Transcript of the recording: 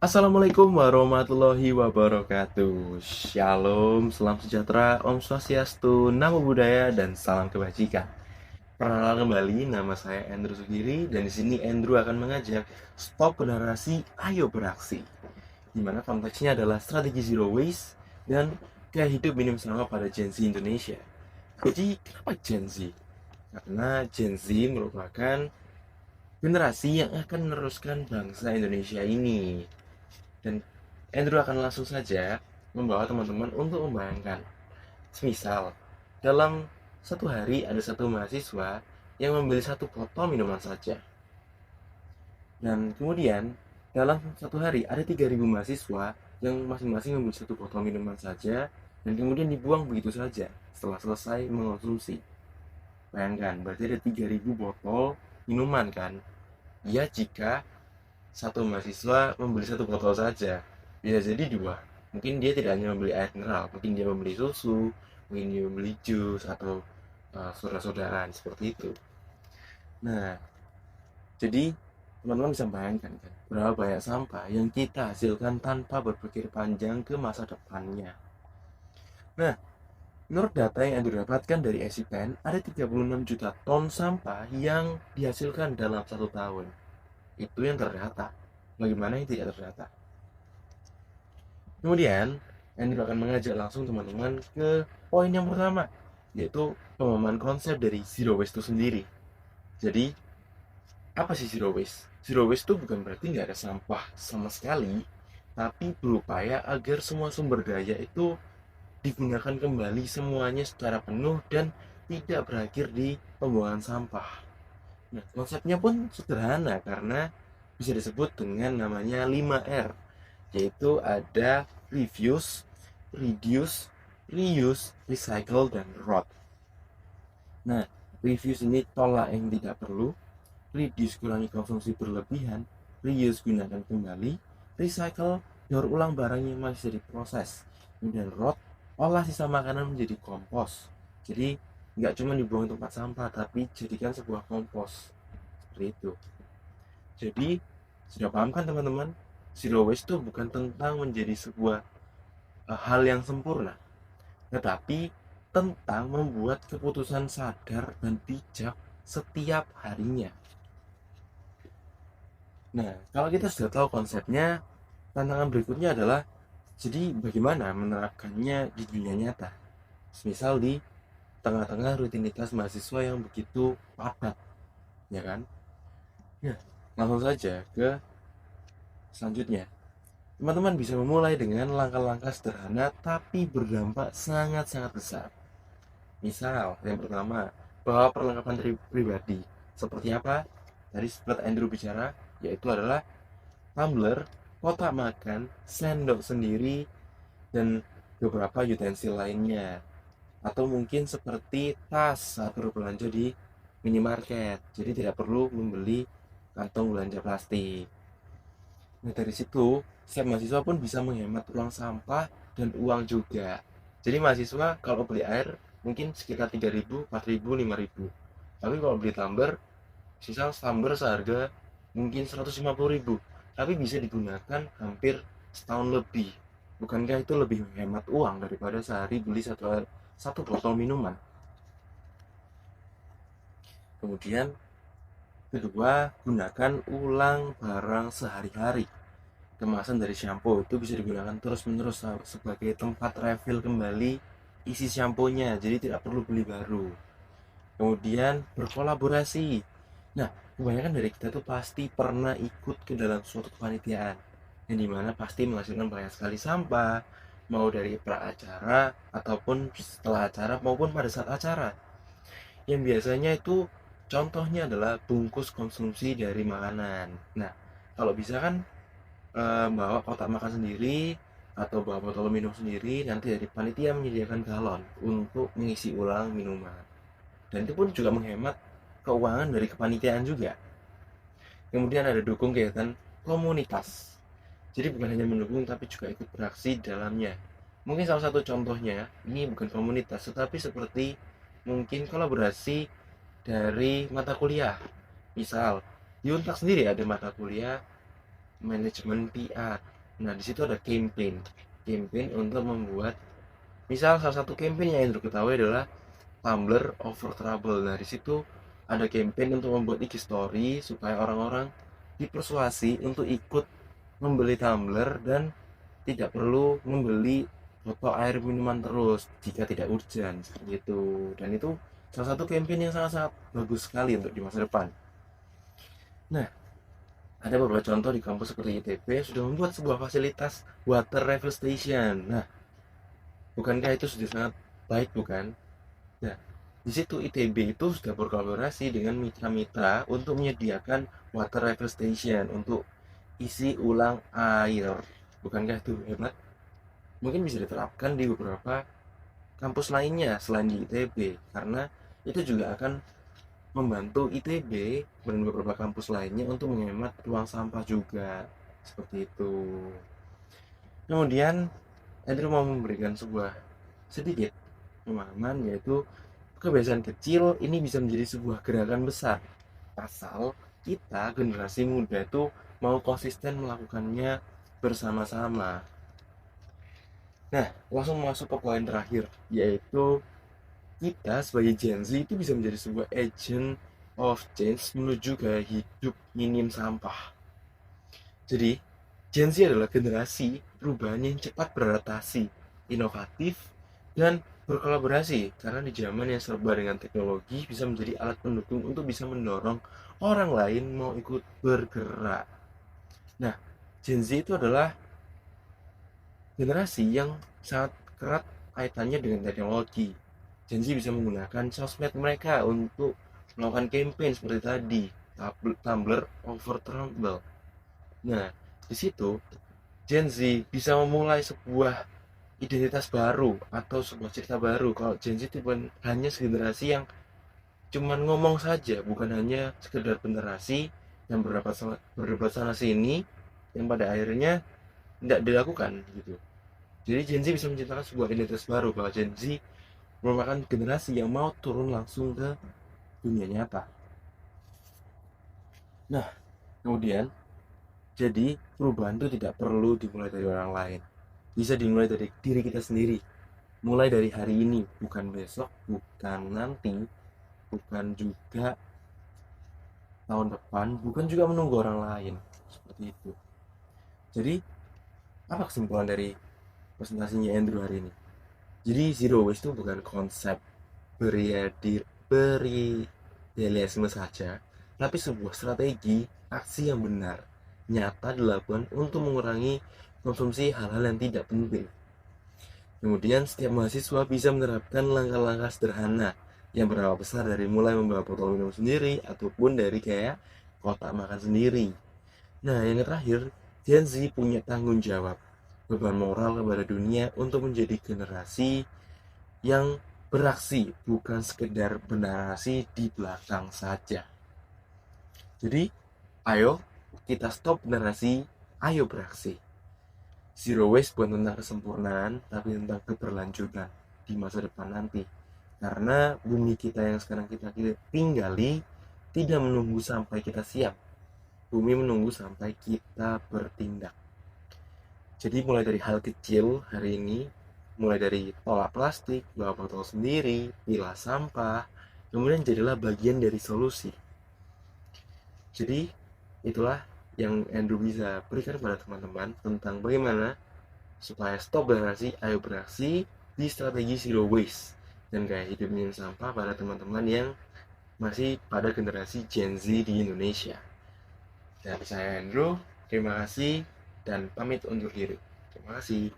Assalamualaikum warahmatullahi wabarakatuh. Shalom, salam sejahtera, Om Swastiastu, Namo Buddhaya, dan salam kebajikan. Perkenalkan kembali, nama saya Andrew Sugiri, dan di sini Andrew akan mengajak stop generasi, ayo beraksi. Di mana konteksnya adalah strategi zero waste dan gaya hidup minim sampah pada Gen Z Indonesia. Jadi, kenapa Gen Z? Karena Gen Z merupakan generasi yang akan meneruskan bangsa Indonesia ini. Dan Andrew akan langsung saja membawa teman-teman untuk membayangkan. Semisal, dalam satu hari ada satu mahasiswa yang membeli satu botol minuman saja. Dan kemudian, dalam satu hari ada 3.000 mahasiswa yang masing-masing membeli satu botol minuman saja dan kemudian dibuang begitu saja setelah selesai mengonsumsi. Bayangkan, berarti ada 3.000 botol minuman kan? Ya, jika satu mahasiswa membeli satu botol saja, bisa jadi dua. Mungkin dia tidak hanya membeli air mineral, mungkin dia membeli susu, mungkin dia membeli jus atau saudara-saudaraan seperti itu. Nah, jadi teman-teman bisa bayangkan kan, berapa banyak sampah yang kita hasilkan tanpa berpikir panjang ke masa depannya. Nah, menurut data yang didapatkan dari Esipen, ada 36 juta ton sampah yang dihasilkan dalam satu tahun. Itu yang terdata. Bagaimana yang tidak terdata? Kemudian, Andrew akan mengajak langsung teman-teman ke poin yang pertama, yaitu pemahaman konsep dari zero waste itu sendiri. Jadi, apa sih zero waste? Zero waste itu bukan berarti nggak ada sampah sama sekali, tapi berupaya agar semua sumber daya itu digunakan kembali semuanya secara penuh dan tidak berakhir di pembuangan sampah. Nah, konsepnya pun sederhana karena bisa disebut dengan namanya 5R, yaitu ada refuse, reduce, reuse, recycle, dan rot. Nah, refuse ini tolak yang tidak perlu, reduce kurangi konsumsi berlebihan, reuse gunakan kembali, recycle daur ulang barang yang masih diproses, kemudian rot olah sisa makanan menjadi kompos. Jadi nggak cuma dibuang tempat sampah, tapi jadikan sebuah kompos seperti itu. Jadi sudah paham kan teman-teman? Zero waste itu bukan tentang menjadi sebuah hal yang sempurna, tetapi tentang membuat keputusan sadar dan bijak setiap harinya. Nah, kalau kita sudah tahu konsepnya, tantangan berikutnya adalah jadi bagaimana menerapkannya di dunia nyata. Misal di tengah-tengah rutinitas mahasiswa yang begitu padat, ya kan? Ya, langsung saja ke selanjutnya. Teman-teman bisa memulai dengan langkah-langkah sederhana tapi berdampak sangat-sangat besar. Misal, yang pertama, bawa perlengkapan pribadi. Seperti apa? Tadi seperti Andrew bicara, yaitu adalah tumbler, kotak makan, sendok sendiri, dan beberapa utensil lainnya. Atau mungkin seperti tas saat berbelanja di minimarket. Jadi tidak perlu membeli kantong belanja plastik. Nah, dari situ, setiap mahasiswa pun bisa menghemat uang sampah dan uang juga. Jadi mahasiswa kalau beli air mungkin sekitar 3.000, 4.000, 5.000. Tapi kalau beli tumbler, sisa tumbler seharga mungkin 150.000. Tapi bisa digunakan hampir setahun lebih. Bukankah itu lebih menghemat uang daripada sehari beli satu botol minuman? Kemudian kedua, gunakan ulang barang sehari-hari. Kemasan dari shampoo itu bisa digunakan terus-menerus sebagai tempat refill kembali isi shampoo-nya, jadi tidak perlu beli baru. Kemudian berkolaborasi. Nah, kebanyakan dari kita tuh pasti pernah ikut ke dalam suatu kepanitiaan yang dimana pasti menghasilkan banyak sekali sampah, mau dari pra acara ataupun setelah acara maupun pada saat acara. Yang biasanya itu contohnya adalah bungkus konsumsi dari makanan. Nah, kalau bisa kan bawa kotak makan sendiri atau bawa botol minum sendiri, nanti dari panitia menyediakan galon untuk mengisi ulang minuman. Dan itu pun juga menghemat keuangan dari kepanitiaan juga. Kemudian ada dukung kegiatan komunitas. Jadi bukan hanya mendukung tapi juga ikut beraksi di dalamnya. Mungkin salah satu contohnya, ini bukan komunitas tetapi seperti mungkin kolaborasi dari mata kuliah. Misal, di Untak sendiri ada mata kuliah manajemen PR. Nah, di situ ada campaign untuk membuat, misal salah satu campaign yang Andrew ketahui adalah Tumblr Over Trouble. Nah, di situ ada campaign untuk membuat IG story supaya orang-orang dipersuasi untuk ikut membeli tumbler dan tidak perlu membeli botol air minuman terus jika tidak urgent seperti itu. Dan itu salah satu campaign yang sangat-sangat bagus sekali untuk di masa depan. Nah, ada beberapa contoh di kampus seperti ITB sudah membuat sebuah fasilitas water refill station. Nah, bukankah itu sudah sangat baik, bukan? Nah, di situ ITB itu sudah berkolaborasi dengan mitra-mitra untuk menyediakan water refill station untuk isi ulang air. Bukankah itu hebat? Mungkin bisa diterapkan di beberapa kampus lainnya selain di ITB, karena itu juga akan membantu ITB dan beberapa kampus lainnya untuk menghemat ruang sampah juga. Seperti itu. Kemudian Andrew mau memberikan sebuah sedikit pemahaman, yaitu kebiasaan kecil ini bisa menjadi sebuah gerakan besar asal kita generasi muda itu mau konsisten melakukannya bersama-sama. Nah, langsung masuk ke poin terakhir, yaitu kita sebagai Gen Z itu bisa menjadi sebuah agent of change menuju gaya hidup minim sampah. Jadi, Gen Z adalah generasi perubahan yang cepat beradaptasi, inovatif, dan berkolaborasi, karena di zaman yang serba dengan teknologi bisa menjadi alat pendukung untuk bisa mendorong orang lain mau ikut bergerak. Nah, Gen Z itu adalah generasi yang sangat erat kaitannya dengan teknologi. Gen Z bisa menggunakan sosmed mereka untuk melakukan campaign seperti tadi, Tumblr Over Trouble. Nah, di situ Gen Z bisa memulai sebuah identitas baru atau sebuah cerita baru. Kalau Gen Z itu bukan hanya generasi yang cuman ngomong saja, bukan hanya sekedar generasi yang berdebat sana sini yang pada akhirnya tidak dilakukan gitu. Jadi Gen Z bisa menciptakan sebuah identitas baru bahwa Gen Z merupakan generasi yang mau turun langsung ke dunia nyata. Nah, kemudian jadi perubahan itu tidak perlu dimulai dari orang lain, bisa dimulai dari diri kita sendiri. Mulai dari hari ini, bukan besok, bukan nanti, bukan juga tahun depan, bukan juga menunggu orang lain. Seperti itu. Jadi, apa kesimpulan dari presentasinya Andrew hari ini? Jadi zero waste itu bukan konsep beridealisme saja, tapi sebuah strategi aksi yang benar, nyata dilakukan untuk mengurangi konsumsi hal-hal yang tidak penting. Kemudian setiap mahasiswa bisa menerapkan langkah-langkah sederhana yang berawal besar dari mulai membawa botol minum sendiri ataupun dari kayak kotak makan sendiri. Nah, yang terakhir, Gen Z punya tanggung jawab, beban moral kepada dunia untuk menjadi generasi yang beraksi, bukan sekedar bernarasi di belakang saja. Jadi, ayo kita stop narasi, ayo beraksi. Zero waste bukan tentang kesempurnaan, tapi tentang keberlanjutan di masa depan nanti. Karena bumi kita yang sekarang kita tinggali tidak menunggu sampai kita siap. Bumi menunggu sampai kita bertindak. Jadi mulai dari hal kecil hari ini, mulai dari tolak plastik, bawa botol sendiri, pilah sampah, kemudian jadilah bagian dari solusi. Jadi itulah yang Andrew bisa berikan kepada teman-teman tentang bagaimana supaya stop generasi, ayo beraksi di strategi zero waste dan gaya hidup minim sampah pada teman-teman yang masih pada generasi Gen Z di Indonesia. Dari saya Andrew, terima kasih dan pamit undur diri. Terima kasih.